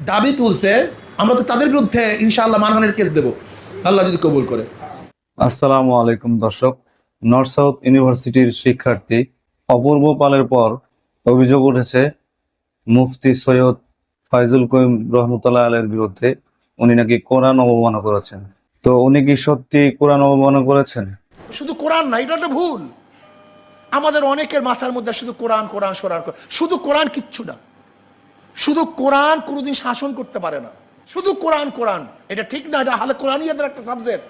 দাবি তুলছে, আমরা তো তাদের বিরুদ্ধে ইনশাআল্লাহ মানহানির কেস দেব, আল্লাহ যদি কবুল করে। আসসালামু আলাইকুম দর্শক। নর্থ সাউথ ইউনিভার্সিটির শিক্ষার্থী অপূর্ব পালের পর অভিযোগ উঠেছে মুফতি সৈয়দ ফাইজুল করিম রহমতুল্লাহ আলাইহির বিরুদ্ধে। উনি নাকি কোরআন অবমাননা করেছেন। তো উনি কি সত্যি কোরআন অবমাননা করেছেন? শুধু কোরআন না, এটা একটা ভুল। আমাদের অনেকের মাথার মধ্যে শুধু কোরআন কোরআন সরার, শুধু কোরআন কিচ্ছু না। শুধু কোরআন কোনোদিন শাসন করতে পারে না। শুধু কোরআন কোরআন এটা ঠিক না, এটা হালে কোরআনিয়াদের একটা সাবজেক্ট।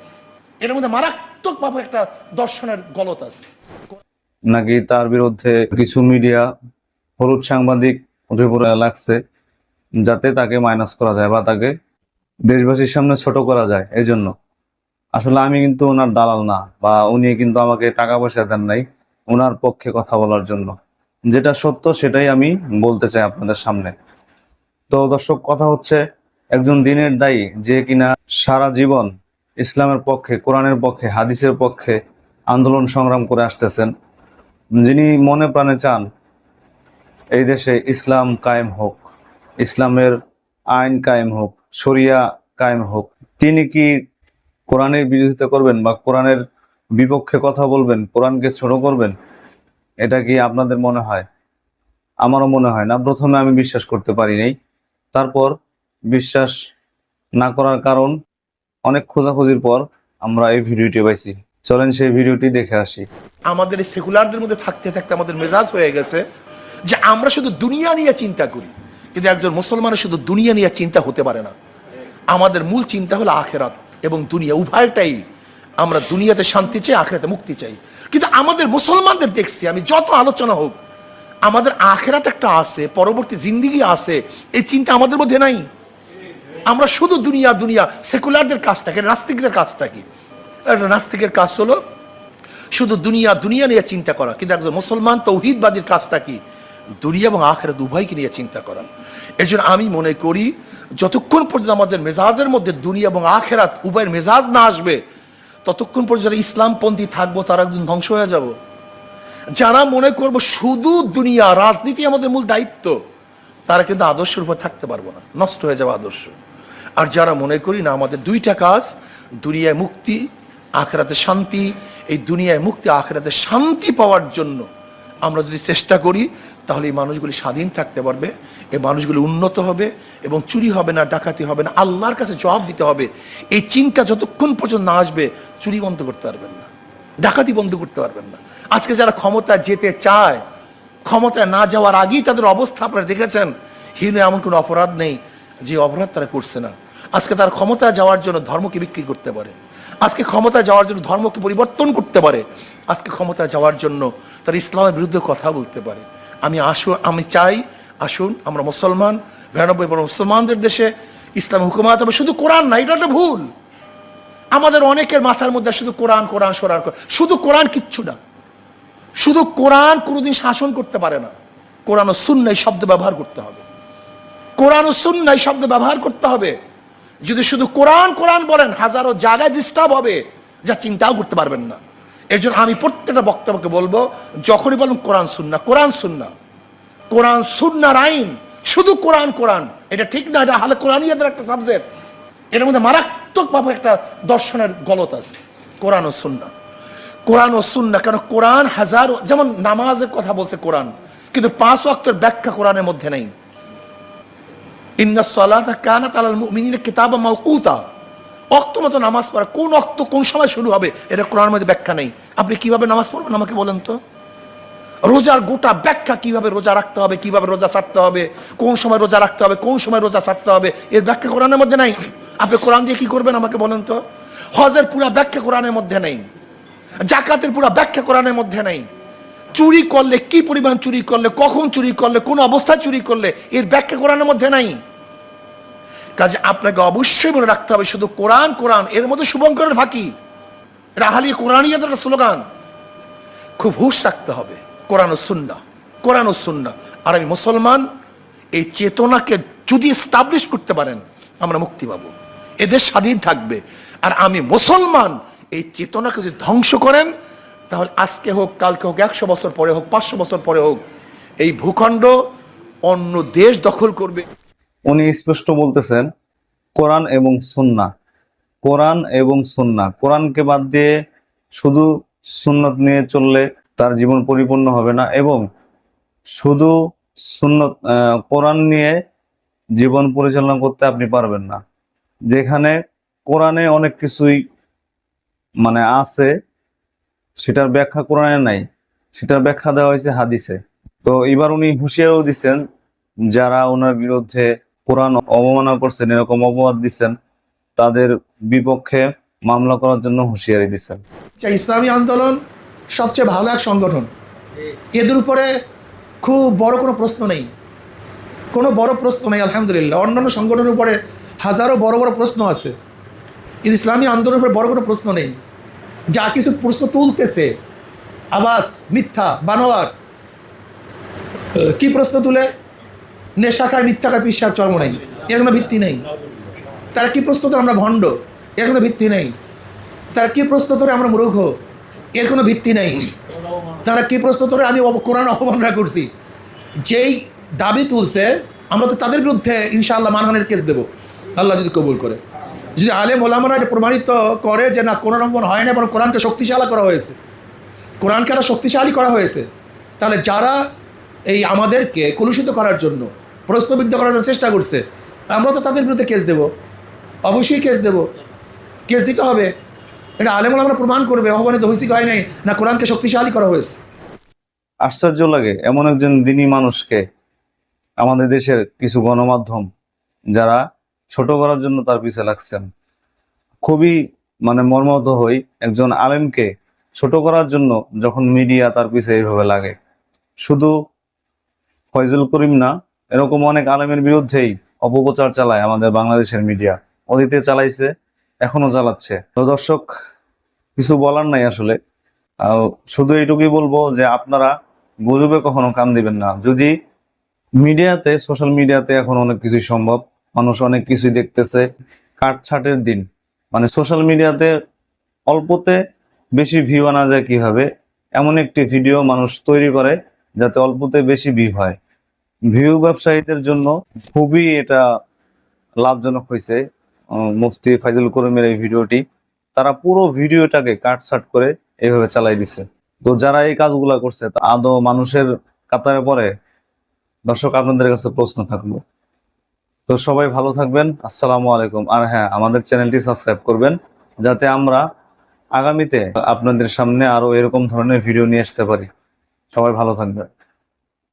এর মধ্যে মারাত্মকভাবে একটা দর্শনের গলত আছে। নাকি তার বিরুদ্ধে কিছু মিডিয়া হলুদ সাংবাদিক উঠে পড়ে লাগছে, যাতে তাকে মাইনাস করা যায় বা তাকে দেশবাসীর সামনে ছোট করা যায়। এই জন্য আসলে আমি কিন্তু ওনার দালাল না, বা উনি কিন্তু আমাকে টাকা পয়সা দেন নাই ওনার পক্ষে কথা বলার জন্য। যেটা সত্য সেটাই আমি বলতে চাই আপনাদের সামনে। তো দর্শক, কথা হচ্ছে একজন দ্বীনের দায়ী যে কিনা সারা জীবন ইসলামের পক্ষে, কোরআনের পক্ষে, হাদিসের পক্ষে আন্দোলন সংগ্রাম করে আসতেছেন, যিনি মনে প্রাণে চান এই দেশে ইসলাম কায়েম হোক, ইসলামের আইন কায়েম হোক, শরিয়া কায়েম হোক, তিনি কি কোরআনের বিরোধিতা করবেন বা কোরআনের বিপক্ষে কথা বলবেন, কোরআনকে ছোট করবেন? এটা কি আপনাদের মনে হয়? আমারও মনে হয় না। প্রথমে আমি বিশ্বাস করতে পারি নাই, তারপর বিশ্বাস না করার কারণ অনেক খোঁজাখুঁজির পর আমরা এই ভিডিওটি পাইছি। চলেন সেই ভিডিওটি দেখে আসি। আমাদের এই সেকুলারদের মধ্যে থাকতে থাকতে আমাদের মেজাজ হয়ে গেছে যে আমরা শুধু দুনিয়া নিয়ে চিন্তা করি, কিন্তু একজন মুসলমানের শুধু দুনিয়া নিয়ে চিন্তা হতে পারে না। আমাদের মূল চিন্তা হলো আখেরাত এবং দুনিয়া, উভয়টাই। আমরা দুনিয়াতে শান্তি চাই, আখেরাতে মুক্তি চাই। কিন্তু আমাদের মুসলমানদের দেখছি, আমি যত আলোচনা হোক, আমাদের আখেরাত একটা আছে, পরবর্তী জিন্দিগি আছে, এই চিন্তা আমাদের মধ্যে নাই। আমরা শুধু দুনিয়া দুনিয়া। সেকুলারদের কাজটা কি? নাস্তিকদের কাজটা কি? নাস্তিকের কাজ হলো শুধু দুনিয়া দুনিয়া নিয়ে চিন্তা করা। কিন্তু একজন মুসলমান তৌহিদবাদীর কাজটা কি? দুনিয়া এবং আখেরাত উভয়কে নিয়ে চিন্তা করা। এর জন্য আমি মনে করি যতক্ষণ পর্যন্ত আমাদের মেজাজের মধ্যে দুনিয়া এবং আখেরাত উভয়ের মেজাজ না আসবে, ততক্ষণ পর্যন্ত ইসলামপন্থী থাকবো, তারা একদিন ধ্বংস হয়ে যাব। যারা মনে করবো শুধু দুনিয়া, রাজনীতি আমাদের মূল দায়িত্ব, তারা কিন্তু আদর্শের উপর থাকতে পারবো না, নষ্ট হয়ে যাবে আদর্শ। আর যারা মনে করি না আমাদের দুইটা কাজ, দুনিয়ায় মুক্তি, আখেরাতে শান্তি, এই দুনিয়ায় মুক্তি আখেরাতে শান্তি পাওয়ার জন্য আমরা যদি চেষ্টা করি, তাহলে এই মানুষগুলি স্বাধীন থাকতে পারবে, এই মানুষগুলি উন্নত হবে এবং চুরি হবে না, ডাকাতি হবে না, আল্লাহর কাছে জবাব দিতে হবে। এই চিন্তা যতক্ষণ পর্যন্ত না আসবে, চুরি বন্ধ করতে পারবেন না, ডাকাতি বন্ধ করতে পারবেন না। আজকে যারা ক্ষমতায় যেতে চায়, ক্ষমতায় না যাওয়ার আগেই তাদের অবস্থা আপনারা দেখেছেন। হীন এমন কোনো অপরাধ নেই যে অপরাধ তারা করছে না। আজকে তার ক্ষমতায় যাওয়ার জন্য ধর্মকে বিক্রি করতে পারে, আজকে ক্ষমতায় যাওয়ার জন্য ধর্মকে পরিবর্তন করতে পারে, আজকে ক্ষমতায় যাওয়ার জন্য তার ইসলামের বিরুদ্ধে কথা বলতে পারে। আমি চাই আসুন আমরা মুসলমান, 92% মুসলমানদের দেশে ইসলাম হুকুমাত হবে। শুধু কোরআন না, এটা একটা ভুল। আমাদের অনেকের মাথার মধ্যে শুধু কোরআন কোরআন সরার, শুধু কোরআন কিচ্ছু না। শুধু কোরআন কোনোদিন শাসন করতে পারে না। কোরআন ও সুন্নাহ শব্দ ব্যবহার করতে হবে, কোরআন ও সুন্নাহ শব্দ ব্যবহার করতে হবে। যদি শুধু কোরআন কোরআন বলেন, হাজারো জায়গায় ডিস্টার্ব হবে, যা চিন্তাও করতে পারবেন না। এর জন্য আমি প্রত্যেকটা বক্তব্যকে বলবো, যখনই বলুন কোরআন সুন্নাহ, কোরআন সুন্নাহ, কোরআন সুন্নাহর আইন। শুধু কোরআন কোরআন এটা ঠিক না, এটা হালে কোরআনিয়াদের একটা সাবজেক্ট। এর মধ্যে মারাত্মকভাবে একটা দর্শনের গলত আছে। কোরআন ও সুন্নাহ, কোরআন ও সুন্নাহ। কেন কোরআন হাজারো, যেমন নামাজের কথা বলছে কোরআন, কিন্তু 5 ওয়াক্তের ব্যাখ্যা কোরআনের মধ্যে নেই। ইন্নাস সালাতা কানাত আলাল মুমিনিনা কিতাবাম মাওকুতা, ওয়াক্ত মতো নামাজ পড়া, কোন ওয়াক্ত কোন সময় শুরু হবে এটা কোরআনের মধ্যে ব্যাখ্যা নেই। আপনি কিভাবে নামাজ পড়বেন আমাকে বলেন তো? রোজার গোটা ব্যাখ্যা, কিভাবে রোজা রাখতে হবে, কিভাবে রোজা ছাড়তে হবে, কোন সময় রোজা রাখতে হবে, কোন সময় রোজা ছাড়তে হবে, এর ব্যাখ্যা কোরআনের মধ্যে নাই। আপনি কোরআন দিয়ে কি করবেন আমাকে বলেন তো? হজের পুরো ব্যাখ্যা কোরআনের মধ্যে নেই, জাকাতের পুরো ব্যাখ্যা কোরআনের মধ্যে নেই। চুরি করলে কি পরিমাণ চুরি করলে, কখন চুরি করলে, কোন অবস্থায় চুরি করলে, এর ব্যাখ্যা কোরআনের মধ্যে নাই। কাজে আপনাকে অবশ্যই মনে রাখতে হবে শুধু কোরআন কোরআন, এর মধ্যে শুভঙ্করের ফাঁকি, এটা আহলি কোরআনিয়াতের একটা স্লোগান। খুব হুঁশ রাখতে হবে, কোরআন ও সুন্নাহ, কোরআন ও সুন্নাহ। আর আমি মুসলমান, এই চেতনাকে যদি এস্টাবলিশ করতে পারেন, আমরা মুক্তি পাবো, এদের স্বাধীন থাকবে। আর আমি মুসলমান, এই চেতনাকে যদি ধ্বংস করেন, তাহলে আজকে হোক, কালকে হোক, 100 বছর পরে হোক, 500 বছর পরে হোক, এই ভূখণ্ড অন্য দেশ দখল করবে। উনি স্পষ্ট বলতেছেন কোরআন এবং সুন্নাহ, কোরআন এবং সুন্নাহ, কোরআনকে বাদ দিয়ে শুধু সুন্নত নিয়ে চললে তার জীবন পরিপূর্ণ হবে না, এবং শুধু সুন্নত কোরআন নিয়ে জীবন পরিচালনা করতে আপনি পারবেন না। যেখানে কোরআনে অনেক কিছুই মানে আছে, সেটার ব্যাখ্যা কোরআনে নাই, সেটার ব্যাখ্যা দেওয়া হয়েছে হাদিসে। তো এবার উনি হুঁশিয়ারও দিচ্ছেন যারা ওনার বিরুদ্ধে কোরআন অবমাননা করছেন, এরকম অপবাদ দিচ্ছেন, তাদের বিপক্ষে মামলা করার জন্য হুঁশিয়ারি দিচ্ছেন। ইসলামী আন্দোলন সবচেয়ে ভালো এক সংগঠন, এদের উপরে খুব বড় কোনো প্রশ্ন নেই, কোনো বড় প্রশ্ন নেই আলহামদুলিল্লাহ। অন্যান্য সংগঠনের উপরে হাজারো বড় বড় প্রশ্ন আছে, কিন্তু ইসলামী আন্দোলনের উপরে বড় কোনো প্রশ্ন নেই। যা কিছু প্রশ্ন তুলতেছে আবাস মিথ্যা বানোয়ার, কি প্রশ্ন তুলে? নেশা খায়, মিথ্যা খায়, পিসাব চর্ম নেই, এর কোনো ভিত্তি নেই। তারা কি প্রশ্ন তোলে আমরা ভণ্ড, এর কোনো ভিত্তি নেই। তারা কি প্রশ্ন তোলে আমরা মূর্খ, এর কোনো ভিত্তি নেই। তারা কি প্রশ্ন তোলে আমি কোরআন অবমাননা করছি, যেই দাবি তুলছে আমরা তো তাদের বিরুদ্ধে ইনশাআল্লাহ মানহানির কেস দেব, আল্লাহ যদি কবুল করে। যদি আলেম ওলামারা এটা প্রমাণিত করে যে না কোরআন অবমান হয় না, বরং কোরআনকে শক্তিশালী করা হয়েছে, কোরআনকে আরও শক্তিশালী করা হয়েছে, তাহলে যারা এই আমাদেরকে কলুষিত করার জন্য, প্রশ্নবিদ্ধ করার জন্য চেষ্টা করছে, আমরা তো তাদের বিরুদ্ধে কেস দেব, অবশ্যই কেস দেব, কেস দিতে হবে। এটা আলেম ওলামারা প্রমাণ করবে অবমানিত হয়েছি হয় নাই, না কোরআনকে শক্তিশালী করা হয়েছে। আশ্চর্য লাগে এমন একজন দিনী মানুষকে আমাদের দেশের কিছু গণমাধ্যম যারা ছোট করার জন্য তার পিছে লাগছেন। খুবই মানে মর্মাহত হই, একজন আলেমকে ছোট করার জন্য যখন মিডিয়া তার পিছে এইভাবে লাগে। শুধু ফয়জুল করিম না, এরকম অনেক আলেমের বিরুদ্ধেই অপপ্রচার চালায় আমাদের বাংলাদেশের মিডিয়া, অতীতে চালাইছে, এখনো চালাচ্ছে। তো দর্শক, কিছু বলার নাই আসলে, শুধু এইটুকুই বলবো যে আপনারা গুজবে কখনো কান দিবেন না। যদি মিডিয়াতে, সোশ্যাল মিডিয়াতে এখন অনেক কিছুই সম্ভব, মানুষ অনেক কিছুই দেখতেছে। কাটছাটের দিন, মানে সোশ্যাল মিডিয়াতে অল্পতে বেশি ভিউ আনা যায় কিভাবে, এমন একটি ভিডিও মানুষ তৈরি করে যাতে অল্পতে বেশি ভিউ হয়। ভিউ ব্যবসায়ীদের জন্য খুবই এটা লাভজনক হয়েছে মুফতি ফাইজুল করিমের এই ভিডিওটি। তারা পুরো ভিডিওটাকে কাটছাট করে এইভাবে চালাই দিছে। তো যারা এই কাজগুলা করছে তা আদৌ মানুষের কাতারে পড়ে? দর্শক, আপনাদের কাছে প্রশ্ন থাকলো। তো সবাই ভালো থাকবেন, আসসালামু আলাইকুম। আর হ্যাঁ, আমাদের চ্যানেলটি সাবস্ক্রাইব করবেন যাতে আমরা আগামীতে আপনাদের সামনে আরো এরকম ধরনের ভিডিও নিয়ে আসতে পারি। সবাই ভালো থাকবেন।